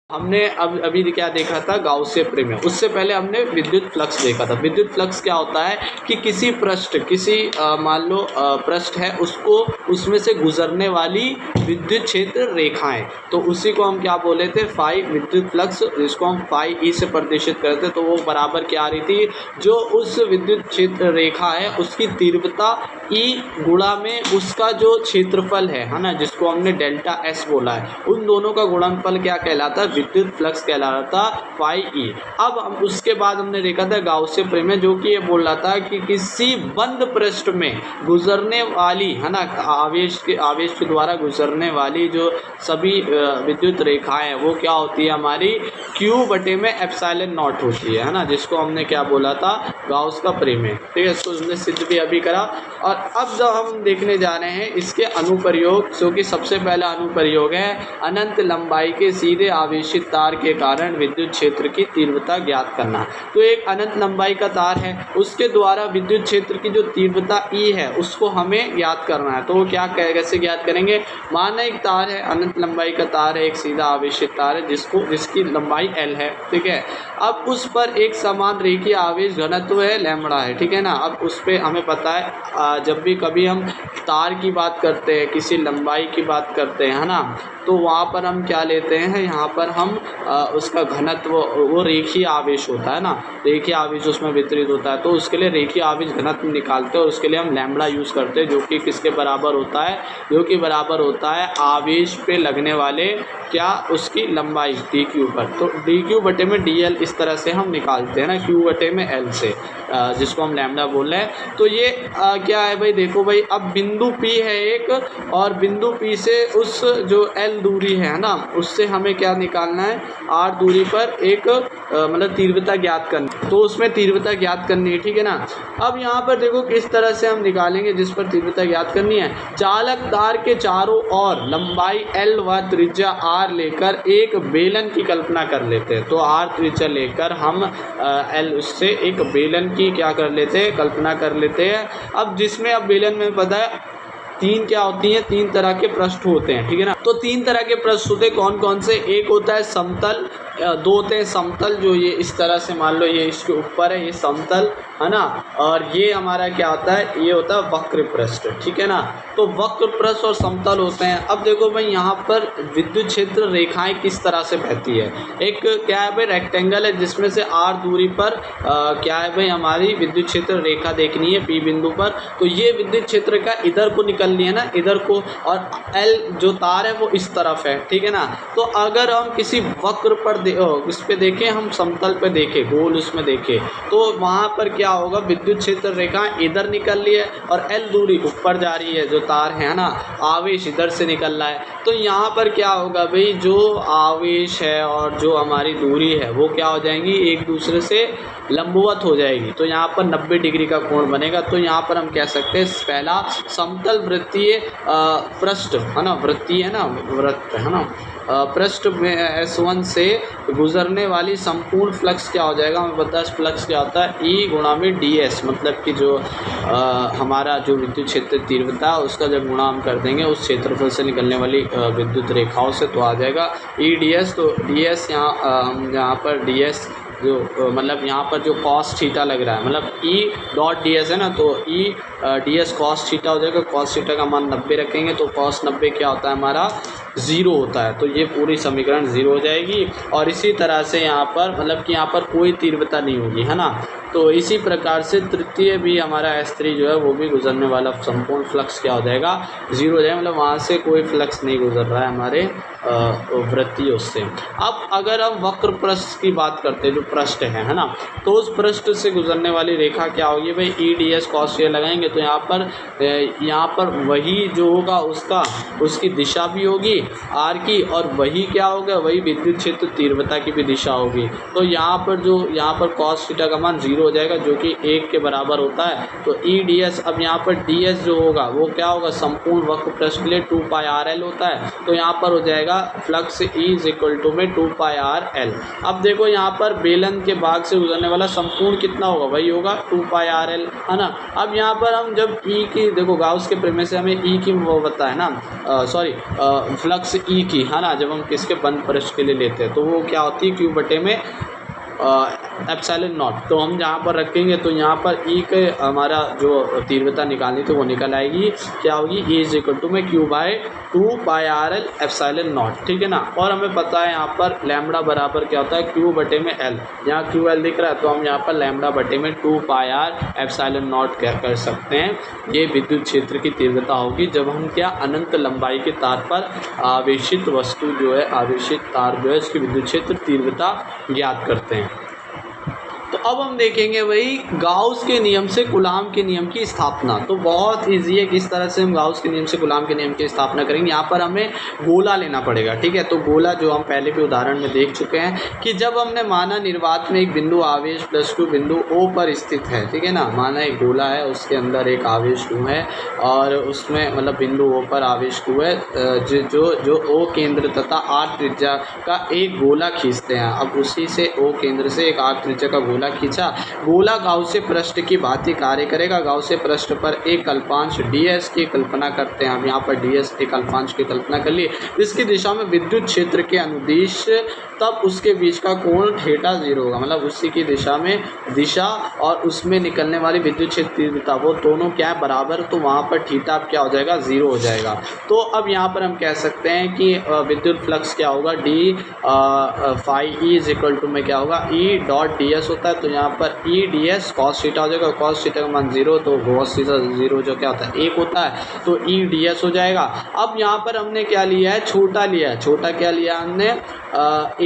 हमने अब अभी क्या देखा था, गाउसियन प्रमेय। उससे पहले हमने विद्युत फ्लक्स देखा था। विद्युत फ्लक्स क्या होता है कि किसी पृष्ठ मान लो पृष्ठ है, उसको उसमें से गुजरने वाली विद्युत क्षेत्र रेखाएं, तो उसी को हम क्या बोले थे, फाई विद्युत फ्लक्स, जिसको हम फाई ई से प्रदर्शित करते। तो वो बराबर क्या आ रही थी, जो उस विद्युत क्षेत्र रेखा है उसकी तीव्रता ई गुणा में उसका जो क्षेत्रफल है ना, जिसको हमने डेल्टा एस बोला है, उन दोनों का गुणनफल क्या कहलाता है, विद्युत फ्लक्स कहलाता था फाई ई। अब हम उसके बाद हमने देखा था गाउसियन प्रमेय, जो कि ये बोल रहा था कि किसी बंद पृष्ठ में गुजरने वाली है ना, आवेश के द्वारा गुजरने वाली जो सभी विद्युत रेखाएं हैं वो क्या होती है हमारी, क्यू बटे में एप्सिलॉन नॉट होती है ना, जिसको हमने क्या बोला था, गाउस का प्रमेय। ठीक है, इसको हमने सिद्ध भी अभी करा। और अब जब हम देखने जा रहे हैं इसके अनुप्रयोग, जो कि सबसे पहला अनुप्रयोग है अनंत लंबाई के सीधे आवेशित तार के कारण विद्युत क्षेत्र की तीव्रता ज्ञात करना। तो एक अनंत लंबाई का तार है, उसके द्वारा विद्युत क्षेत्र की जो तीव्रता ई है उसको हमें ज्ञात करना है। तो वो क्या कैसे ज्ञात करेंगे, माना एक तार है, अनंत लंबाई का तार है, एक सीधा आवेशित तार है जिसकी लंबाई एल है। ठीक है, अब उस पर एक समान रेखीय आवेश घनत्व है लैम्बडा है। ठीक है ना, अब उस पर हमें पता है जब भी कभी हम तार की बात करते हैं, किसी लंबाई की बात करते हैं, है ना, तो वहाँ पर हम क्या लेते हैं, यहाँ पर हम उसका घनत्व, वो रेखीय आवेश होता है ना, रेखीय आवेश उसमें वितरित होता है, तो उसके लिए रेखीय आवेश घनत्व निकालते हैं और उसके लिए हम लैम्बडा यूज़ करते हैं, जो कि किसके बराबर होता है, जो कि बराबर होता है आवेश पे लगने वाले क्या, उसकी लंबाई डी क्यू पर। तो डी क्यू बटे में डी एल इस तरह से हम निकालते हैं ना, क्यू बटे में एल से, जिसको हम लैम्बडा बोल रहे हैं। तो ये क्या है भाई, देखो भाई, अब बिंदु पी है एक, और बिंदु पी से उस जो एल दूरी है ना, उससे हमें क्या निकालना है, आर दूरी पर एक मतलब तीव्रता ज्ञात करनी, तो उसमें तीव्रता ज्ञात करनी है। ठीक है ना, अब यहाँ पर देखो किस तरह से हम निकालेंगे, जिस पर तीव्रता ज्ञात करनी है, चालक तार के चारों ओर लंबाई एल व त्रिज्या आर लेकर एक बेलन की कल्पना कर लेते हैं। तो आर त्रिज्या लेकर हम एल उससे एक बेलन की क्या कर लेते हैं, कल्पना कर लेते हैं। अब जिसमें अब बेलन में पता है तीन क्या होती हैं, तीन तरह के पृष्ठ होते हैं। ठीक है ना, तो तीन तरह के पृष्ठ होते हैं, कौन कौन से, एक होता है समतल, दो होते हैं समतल, जो ये इस तरह से मान लो ये इसके ऊपर है, ये समतल है ना, और ये हमारा क्या होता है, ये होता है वक्र पृष्ठ। ठीक है ना, तो वक्र पृष्ठ और समतल होते हैं। अब देखो भाई, यहाँ पर विद्युत क्षेत्र रेखाएं किस तरह से बहती है, एक क्या है भाई, रेक्टेंगल है, जिसमें से आर दूरी पर क्या है भाई, हमारी विद्युत क्षेत्र रेखा देखनी है पी बिंदु पर। तो ये विद्युत क्षेत्र का इधर को निकलनी है ना, इधर को, और एल जो तार है वो इस तरफ है। ठीक है ना, तो अगर हम किसी वक्र पर इस पे देखें, हम समतल पे देखें, गोल उसमें देखें, तो वहाँ पर क्या होगा, विद्युत क्षेत्र रेखा इधर निकल रही है और एल दूरी ऊपर जा रही है, जो तार है ना, आवेश इधर से निकल रहा है। तो यहाँ पर क्या होगा भाई, जो आवेश है और जो हमारी दूरी है वो क्या हो जाएंगी, एक दूसरे से लंबवत हो जाएगी। तो यहाँ पर 90 डिग्री का कोण बनेगा। तो यहाँ पर हम कह सकते हैं पहला समतल वृत्तीय पृष्ठ है ना, वृत्तीय है ना, वृत्त है ना, पृष्ठ में S1 से गुजरने वाली संपूर्ण फ्लक्स क्या हो जाएगा, हमें पता है फ्लक्स क्या होता है, E गुणा में ds, मतलब कि जो हमारा जो विद्युत क्षेत्र तीव्रता उसका जब गुणा हम कर देंगे उस क्षेत्रफल से निकलने वाली विद्युत रेखाओं से, तो आ जाएगा E ds। तो ds यहाँ पर ds जो मतलब यहाँ पर जो कॉस थीटा लग रहा है, मतलब E डॉट ds है ना, तो E ds कॉस थीटा हो जाएगा। कॉस थीटा का मान 90 रखेंगे, तो कॉस 90 क्या होता है हमारा, 0 होता है। तो ये पूरी समीकरण 0 हो जाएगी। और इसी तरह से यहाँ पर मतलब कि यहाँ पर कोई तीव्रता नहीं होगी, है ना। तो इसी प्रकार से तृतीय भी हमारा S3 जो है वो भी गुजरने वाला संपूर्ण फ्लक्स क्या हो जाएगा, 0 हो जाएगा, मतलब वहाँ से कोई फ्लक्स नहीं गुजर रहा है हमारे वृत्तीय से। अब अगर हम वक्र पृष्ठ की बात करते हैं, जो पृष्ठ है ना, तो उस पृष्ठ से गुजरने वाली रेखा क्या होगी भाई, E ds cos थीटा लगाएंगे, तो यहाँ पर वही जो होगा उसकी दिशा भी होगी आर की, और वही क्या होगा, वही विद्युत क्षेत्र तीव्रता की भी दिशा होगी। तो यहाँ पर cos थीटा का मान 0 0 हो जाएगा जो कि 1 के बराबर होता है। तो ई डी एस, अब यहाँ पर डी एस जो होगा वो क्या होगा, संपूर्ण वक्र पृष्ठ के लिए 2 पाई आर एल होता है। तो यहाँ पर हो जाएगा flux E is equal to में 2 पाई आर एल। अब देखो यहाँ पर बेलन के भाग से गुजरने वाला संपूर्ण कितना होगा, वही होगा 2 पाई आर एल, है ना। अब यहाँ पर हम जब ई की, देखो गाउस के प्रमेय से हमें ई की वो पता है ना, सॉरी फ्लक्स ई की, है ना, जब हम किसके बंद पृष्ठ के लिए लेते हैं तो वो क्या होती है, क्यू बटे में एप्सिलॉन नॉट। तो हम जहाँ पर रखेंगे तो यहाँ पर ई के हमारा जो तीव्रता निकालनी थी वो निकल आएगी, क्या होगी, ई इज इक्वल टू में Q by 2 pi R L epsilon naught, ठीक है ना। और हमें पता है यहाँ पर लैम्बडा बराबर क्या होता है, क्यू बटे में एल, यहाँ क्यू एल दिख रहा है तो हम यहाँ पर लैम्बडा बटे में 2 पाई आर एप्सिलॉन नॉट क्या कर सकते हैं, ये विद्युत क्षेत्र की तीव्रता होगी जब हम क्या अनंत लंबाई के तार पर आवेशित वस्तु जो है, आवेशित तार जो है उसकी विद्युत क्षेत्र तीव्रता ज्ञात करते हैं। तो अब हम देखेंगे वही गाउस के नियम से कूलाम के नियम की स्थापना। तो बहुत इजी है किस तरह से हम गाउस के नियम से कूलाम के नियम की स्थापना करेंगे। यहाँ पर हमें गोला लेना पड़ेगा, ठीक है। तो गोला जो हम पहले भी उदाहरण में देख चुके हैं कि जब हमने माना निर्वात में एक बिंदु आवेश +2 बिंदु O पर स्थित है, ठीक है ना, माना एक गोला है उसके अंदर एक आवेश Q है और उसमें मतलब बिंदु O पर आवेश Q है, जो O केंद्र तथा R त्रिज्या का एक गोला खींचते हैं। अब उसी से O केंद्र से एक R त्रिज्या का गोला खींचा, गोला गाउसीय पृष्ठ की भांति कार्य करेगा। गाउसीय पृष्ठ पर एक कल्पांश ds की कल्पना करते हैं। अब यहाँ पर ds एक कल्पांश की कल्पना कर लिए, इसकी दिशा में विद्युत क्षेत्र के अनुदिश, तब उसके बीच का कोण थीटा 0 होगा, मतलब उसी की दिशा में दिशा और उसमें निकलने वाली विद्युत क्षेत्र तीव्रता वो दोनों क्या है, बराबर, तो वहाँ पर थीटा क्या हो जाएगा, 0 हो जाएगा। तो अब यहाँ पर हम कह सकते हैं कि विद्युत फ्लक्स क्या होगा, D phi E is equal to में क्या होगा, ई डॉट डी एस होता है। तो यहाँ पर E D S cos theta हो जाएगा, कॉस थीटा का मान 0, तो कॉस थीटा 0 जो क्या होता है 1 होता है, तो ई डी एस हो जाएगा। अब यहाँ पर हमने क्या लिया है, छोटा लिया है, छोटा क्या लिया हमने,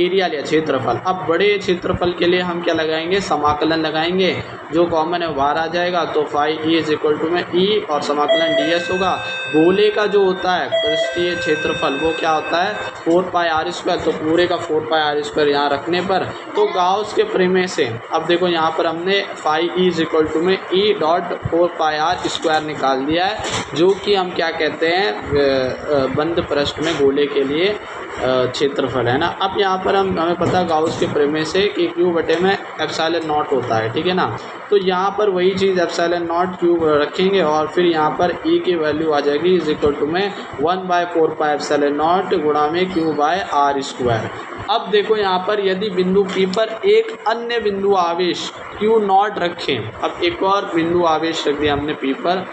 एरिया लिया, क्षेत्रफल। अब बड़े क्षेत्रफल के लिए हम क्या लगाएंगे, समाकलन लगाएंगे, जो कॉमन है बाहर आ जाएगा। तो phi E is equal to में ई और समाकलन डी एस होगा। गोले का जो होता है पृष्ठीय क्षेत्रफल वो क्या होता है 4 पाई आर स्क्वायर, तो पूरे का 4 पाई आर स्क्वायर यहाँ रखने पर, तो गाउस के प्रमेय से अब देखो यहाँ पर हमने phi E is equal to में E dot 4 pi are square निकाल दिया है, जो कि हम क्या कहते हैं बंद पृष्ठ में गोले के लिए क्षेत्रफल है ना। अब यहाँ पर हमें पता है गाउस के प्रमेय से कि क्यू बटे में एप्सिलॉन नॉट होता है, ठीक है ना। तो यहाँ पर वही चीज़ एप्सिलॉन नॉट क्यू रखेंगे और फिर यहाँ पर ई की वैल्यू आ जाएगी इज इक्वल टू में 1/4 पाई एप्सिलॉन नॉट गुणा में क्यू बाय आर स्क्वायर। अब देखो यहाँ पर यदि बिंदु P पर एक अन्य बिंदु आवेश क्यू नॉट रखें, अब एक और बिंदु आवेश रख दिया हमने P पर,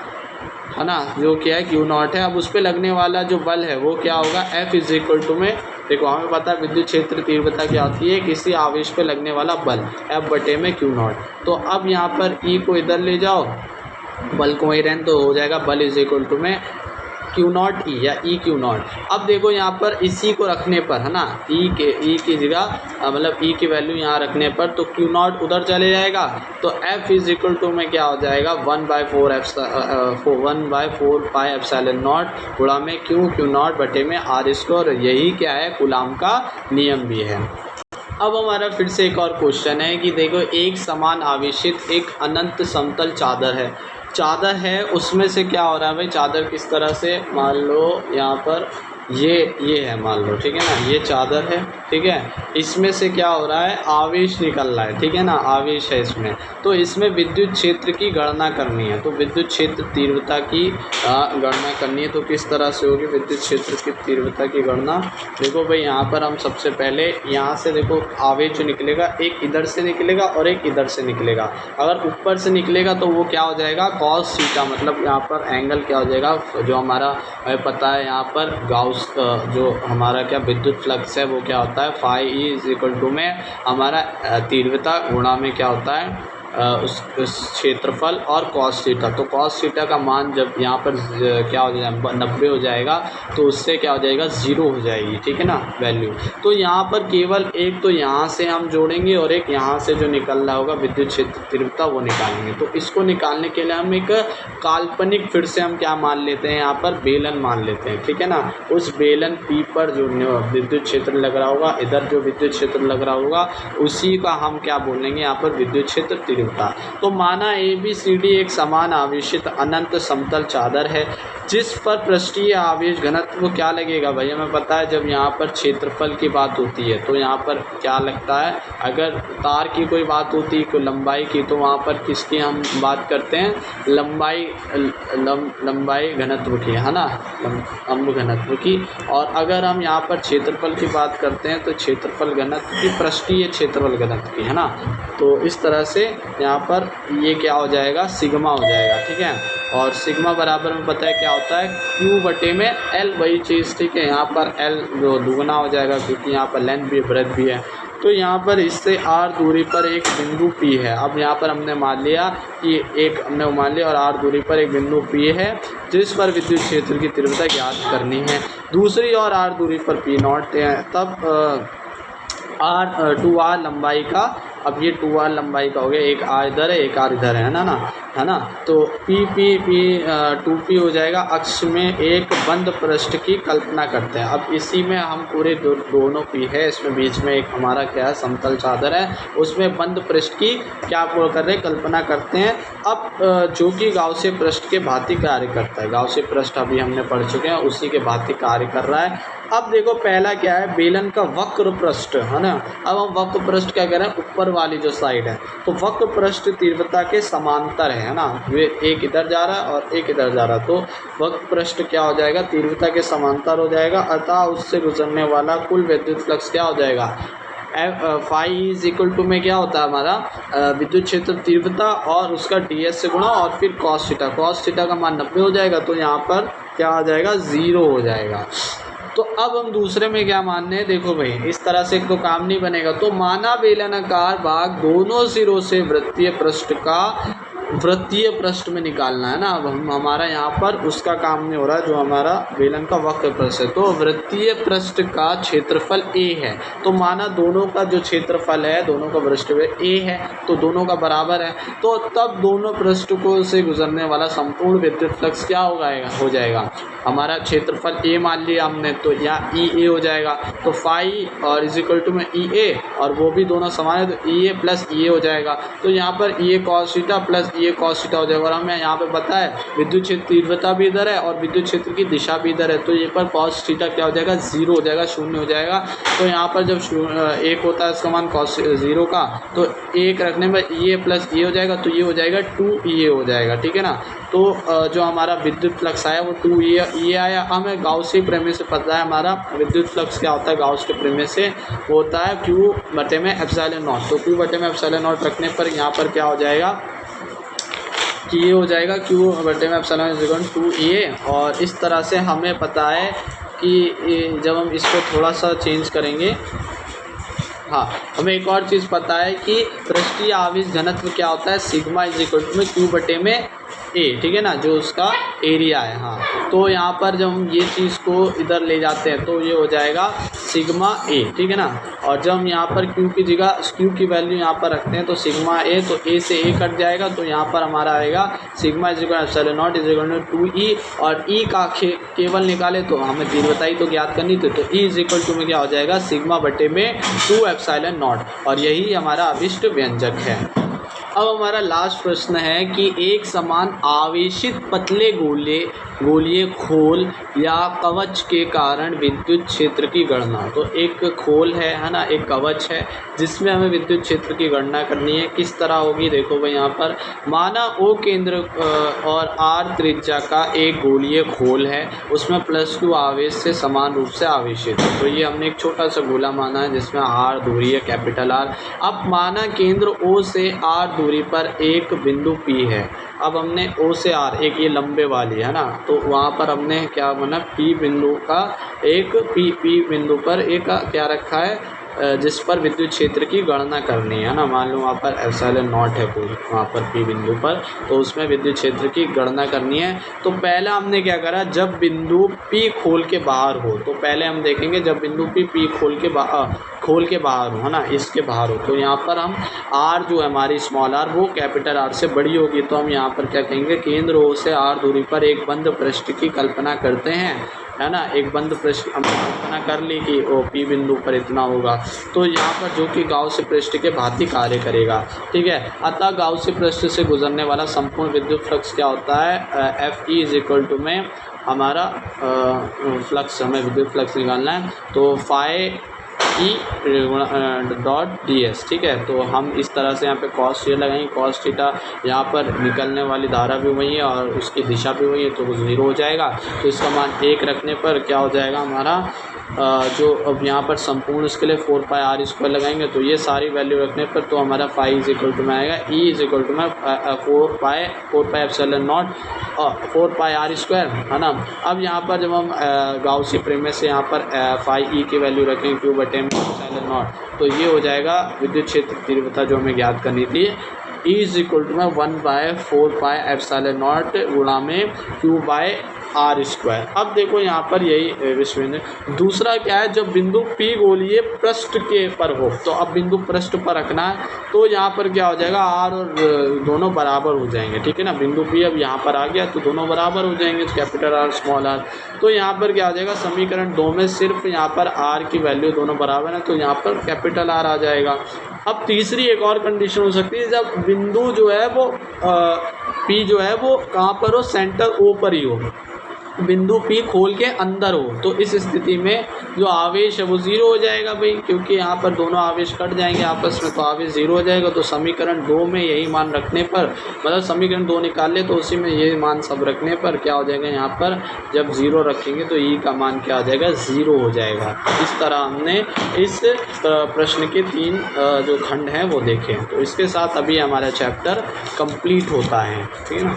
है ना, जो क्या है क्यू नॉट है। अब उस पर लगने वाला जो बल है वो क्या होगा, F इज इक्वल टू में, देखो हमें पता है विद्युत क्षेत्र तीव्रता क्या होती है, किसी आवेश पे लगने वाला बल F बटे में क्यू नॉट। तो अब यहाँ पर E को इधर ले जाओ, बल को वहीं रहने तो हो जाएगा बल इज इक्वल टू में क्यू नॉट ई या ई क्यू नॉट। अब देखो यहाँ पर इसी को रखने पर, है ना, ई की जगह मतलब ई की वैल्यू यहाँ रखने पर तो क्यू नॉट उधर चले जाएगा, तो एफ इज इक्वल टू में क्या हो जाएगा 1/4 पाई एप्सिलॉन नॉट गुणा में क्यू नॉट बटे में आर स्क्वायर। यही क्या है कूलाम का नियम भी है। अब हमारा फिर से एक और क्वेश्चन है कि देखो एक समान आवेशित एक अनंत समतल चादर है, उसमें से क्या हो रहा है भाई, चादर किस तरह से, मान लो यहाँ पर ये है, मान लो, ठीक है ना, ये चादर है, ठीक है, इसमें से क्या हो रहा है, आवेश निकल रहा है, ठीक है ना, आवेश है इसमें। तो इसमें विद्युत क्षेत्र की गणना करनी है, तो विद्युत क्षेत्र तीव्रता की गणना करनी है। तो किस तरह से होगी विद्युत क्षेत्र की तीव्रता की गणना, देखो भाई यहाँ पर हम सबसे पहले यहाँ से देखो आवेश जो निकलेगा एक इधर से निकलेगा और एक इधर से निकलेगा। अगर ऊपर से निकलेगा तो वो क्या हो जाएगा कॉस थीटा, मतलब यहाँ पर एंगल क्या हो जाएगा, जो हमारा हमें पता है यहाँ पर गाउस जो हमारा क्या विद्युत फ्लक्स है वो क्या होता है phi E is equal to में हमारा तीव्रता गुणा में क्या होता है उस क्षेत्रफल और कॉस थीटा। तो कॉस थीटा का मान जब यहाँ पर क्या हो जाएगा 90 हो जाएगा, तो उससे क्या हो जाएगा 0 हो जाएगी, ठीक है ना वैल्यू। तो यहाँ पर केवल एक तो यहाँ से हम जोड़ेंगे और एक यहाँ से जो निकल रहा होगा विद्युत क्षेत्र तीव्रता वो निकालेंगे। तो इसको निकालने के लिए हम एक काल्पनिक फिर से हम क्या मान लेते हैं, यहाँ पर बेलन मान लेते हैं, ठीक है ना। उस बेलन P पर जो विद्युत क्षेत्र लग रहा होगा, इधर जो विद्युत क्षेत्र लग रहा होगा, उसी का हम क्या बोलेंगे यहाँ पर विद्युत क्षेत्र तीव्रता। तो माना ABCD एक समान आवेशित अनंत समतल चादर है जिस पर पृष्ठीय आवेश घनत्व क्या लगेगा भाई, हमें पता है जब यहाँ पर क्षेत्रफल की बात होती है तो यहाँ पर क्या लगता है, अगर तार की कोई बात होती है कोई लंबाई की तो वहाँ पर किसकी हम बात करते हैं, लंबाई घनत्व की, है ना, लंब घनत्व की। और अगर हम यहाँ पर क्षेत्रफल की बात करते हैं तो क्षेत्रफल घनत्व की, पृष्ठीय क्षेत्रफल घनत्व की, है ना। तो इस तरह से यहाँ पर ये क्या हो जाएगा, सिग्मा हो जाएगा, ठीक है। और सिग्मा बराबर में पता है क्या होता है, Q बटे में L, वही चीज़, ठीक है। यहाँ पर L जो दुगना हो जाएगा क्योंकि यहाँ पर लेंथ भी ब्रेथ भी है। तो यहाँ पर इससे r दूरी पर एक बिंदु P है। अब यहाँ पर हमने मान लिया कि हमने मान लिया और r दूरी पर एक बिंदु P है जिस पर विद्युत क्षेत्र की तीव्रता ज्ञात करनी है। दूसरी और r दूरी पर P0 है। तब r लंबाई का, अब ये 2r लंबाई का हो गया, एक r इधर है एक r इधर है ना। तो P2P हो जाएगा। अक्ष में एक बंद पृष्ठ की कल्पना करते हैं। अब इसी में हम पूरे दोनों P है, इसमें बीच में एक हमारा क्या है, समतल चादर है, उसमें बंद पृष्ठ की क्या कर रहे हैं, कल्पना करते हैं। अब जो कि गाउसीय पृष्ठ के भांति कार्य करता है, गाउसीय पृष्ठ अभी हमने पढ़ चुके हैं, उसी के भांति कार्य कर रहा है। अब देखो पहला क्या है, बेलन का वक्र पृष्ठ, है ना। अब हम वक्र पृष्ठ क्या कह रहे हैं, ऊपर वाली जो साइड है, तो वक्र पृष्ठ तीव्रता के समांतर है ना, वे एक इधर जा रहा है और एक इधर जा रहा है। तो वक्र पृष्ठ क्या हो जाएगा, तीव्रता के समांतर हो जाएगा, अतः उससे गुजरने वाला कुल विद्युत फ्लक्स क्या हो जाएगा, फाई इज इक्वल टू में क्या होता है हमारा विद्युत क्षेत्र तीव्रता और उसका ds से गुणा और फिर cos थीटा का मान 90 हो जाएगा। तो यहाँ पर क्या आ जाएगा, 0 हो जाएगा। तो अब हम दूसरे में क्या मानने हैं, देखो भाई इस तरह से तो काम नहीं बनेगा। तो माना बेलनाकार भाग दोनों सिरों से वृत्तीय पृष्ठ में निकालना है ना। अब हमारा यहाँ पर उसका काम नहीं हो रहा जो हमारा बेलन का वक्र पृष्ठ है। तो वृत्तीय पृष्ठ का क्षेत्रफल A है। तो माना दोनों का जो क्षेत्रफल है, दोनों का पृष्ठ A है, तो दोनों का बराबर है। तो तब दोनों पृष्ठों से गुजरने वाला संपूर्ण विद्युत फ्लक्स क्या हो जाएगा, हमारा क्षेत्रफल A मान लिया हमने, तो यहाँ EA हो जाएगा। तो फाई और इज इक्वल टू में EA, और वो भी दोनों समान है तो EA प्लस EA हो जाएगा। तो यहाँ पर EA cos theta plus EA cos theta हो जाएगा। और हमें यहाँ पे पता है विद्युत क्षेत्र तीव्रता भी इधर है और विद्युत क्षेत्र की दिशा भी इधर है। तो ये पर cos थीटा क्या हो जाएगा, 0 हो जाएगा, 0 हो जाएगा। तो यहाँ पर जब 1 होता है इसका मान cos 0 का, तो 1 रखने में EA प्लस EA हो जाएगा, तो ये हो जाएगा 2EA हो जाएगा, ठीक है ना। तो जो हमारा विद्युत फ्लक्स आया वो 2EA आया। हमें गाउसी प्रमेय से पता है हमारा विद्युत फ्लक्स क्या होता है, गाउस के प्रमेय से वो होता है Q बटे में एप्सिलॉन नॉट। तो Q बटे में एप्सिलॉन नॉट रखने पर यहाँ पर क्या हो जाएगा कि ये हो जाएगा Q बटे में epsilon is equal to 2EA। और इस तरह से हमें पता है कि जब हम इसको थोड़ा सा चेंज करेंगे, हाँ हमें एक और चीज़ पता है कि पृष्ठीय आवेश घनत्व क्या होता है, सिग्मा इज इक्वल टू में Q बटे में A, ठीक है ना, जो उसका एरिया है। हाँ तो यहाँ पर जब हम ये चीज़ को इधर ले जाते हैं तो ये हो जाएगा सिग्मा A, ठीक है ना। और जब हम यहाँ पर Q की जगह Q की वैल्यू यहाँ पर रखते हैं तो सिग्मा A, तो A से A कट जाएगा, तो यहाँ पर हमारा आएगा sigma is equal epsilon naught is equal to 2E। और E का केवल निकाले तो हमें तीव्रता ही तो ज्ञात करनी थी, तो E इज इक्वल टू में क्या हो जाएगा, सिग्मा बटे में 2 एप्सिलॉन नॉट। और यही हमारा अभिष्ट व्यंजक है। अब हमारा लास्ट प्रश्न है कि एक समान आवेशित पतले गोलीय खोल या कवच के कारण विद्युत क्षेत्र की गणना। तो एक खोल है ना, एक कवच है जिसमें हमें विद्युत क्षेत्र की गणना करनी है। किस तरह होगी, देखो भाई यहाँ पर माना O केंद्र और R त्रिज्या का एक गोलीय खोल है, उसमें +2 आवेश से समान रूप से आवेशित है। तो ये हमने एक छोटा सा गोला माना है जिसमें R दूरी है, कैपिटल R। अब माना केंद्र O से R दूरी पर एक बिंदु P है। अब हमने O से R, एक ये लंबे वाली है ना, तो वहाँ पर हमने क्या बना, P बिंदु का एक P बिंदु पर एक क्या रखा है जिस पर विद्युत क्षेत्र की गणना करनी है ना। मान लो वहाँ पर एप्सिलॉन नॉट है कोई वहाँ पर P बिंदु पर, तो उसमें विद्युत क्षेत्र की गणना करनी है। तो पहला हमने क्या करा, जब बिंदु P खोल के बाहर हो, तो पहले हम देखेंगे जब बिंदु P खोल के बाहर हो, है ना, इसके बाहर हो, तो यहाँ पर हम R जो है हमारी स्मॉल r वो कैपिटल R से बड़ी होगी। तो हम यहाँ पर क्या कहेंगे, केंद्र O से R दूरी पर एक बंद पृष्ठ की कल्पना करते हैं, है ना, एक बंद पृष्ठ हम कल्पना कर ली कि वो P बिंदु पर इतना होगा, तो यहाँ पर जो कि गाउस पृष्ठ के भांति कार्य करेगा। ठीक है, अतः गाउस पृष्ठ से गुजरने वाला संपूर्ण विद्युत फ्लक्स क्या होता है, FE इज इक्वल टू में हमारा फ्लक्स, हमें विद्युत फ्लक्स निकालना है, तो phi E dot D S. ठीक है, तो हम इस तरह से यहाँ पे कॉस थीटा लगाएंगे, कॉस थीटा यहाँ पर निकलने वाली धारा भी वही है और उसकी दिशा भी वही है, तो वो 0 हो जाएगा। तो इसका मान 1 रखने पर क्या हो जाएगा हमारा, जो अब यहाँ पर संपूर्ण इसके लिए 4 पाई आर स्क्वायर लगाएंगे, तो ये सारी वैल्यू रखने पर तो हमारा फाई इज इक्वल टू में आएगा ई इज इक्वल टू में 4 pi epsilon naught 4 pi are square, है ना। अब यहाँ पर जब हम गाउसी प्रमेय से यहाँ पर फाई ई की वैल्यू रखेंगे क्यू बटे एप्सिलॉन नॉट, तो ये हो जाएगा विद्युत क्षेत्र तीव्रता जो हमें ज्ञात करनी थी, ई इज इक्वल टू में 1/4 पाई एप्सिलॉन नॉट गुणा में क्यू बाय आर स्क्वायर। अब देखो यहाँ पर यही विषय में दूसरा क्या है, जब बिंदु P गोलीय पृष्ठ के पर हो, तो अब बिंदु पृष्ठ पर रखना है, तो यहाँ पर क्या हो जाएगा, R और दोनों बराबर हो जाएंगे। ठीक है ना, बिंदु P अब यहाँ पर आ गया तो दोनों बराबर हो जाएंगे, कैपिटल R स्मॉल r। तो यहाँ पर क्या हो जाएगा, समीकरण 2 में सिर्फ यहाँ पर R की वैल्यू दोनों बराबर है, तो यहाँ पर कैपिटल R आ जाएगा। अब तीसरी एक और कंडीशन हो सकती है, जब बिंदु जो है वो P जो है वो कहाँ पर हो, सेंटर O पर ही हो, बिंदु P खोल के अंदर हो, तो इस स्थिति में जो आवेश है वो 0 हो जाएगा भाई, क्योंकि यहाँ पर दोनों आवेश कट जाएंगे आपस में, तो आवेश 0 हो जाएगा। तो समीकरण 2 में यही मान रखने पर, मतलब समीकरण 2 निकाल ले तो उसी में ये मान सब रखने पर क्या हो जाएगा, यहाँ पर जब 0 रखेंगे तो E का मान क्या हो जाएगा, 0 हो जाएगा। इस तरह हमने इस प्रश्न के 3 जो खंड हैं वो देखे। तो इसके साथ अभी हमारा चैप्टर कंप्लीट होता है। ठीक है ना।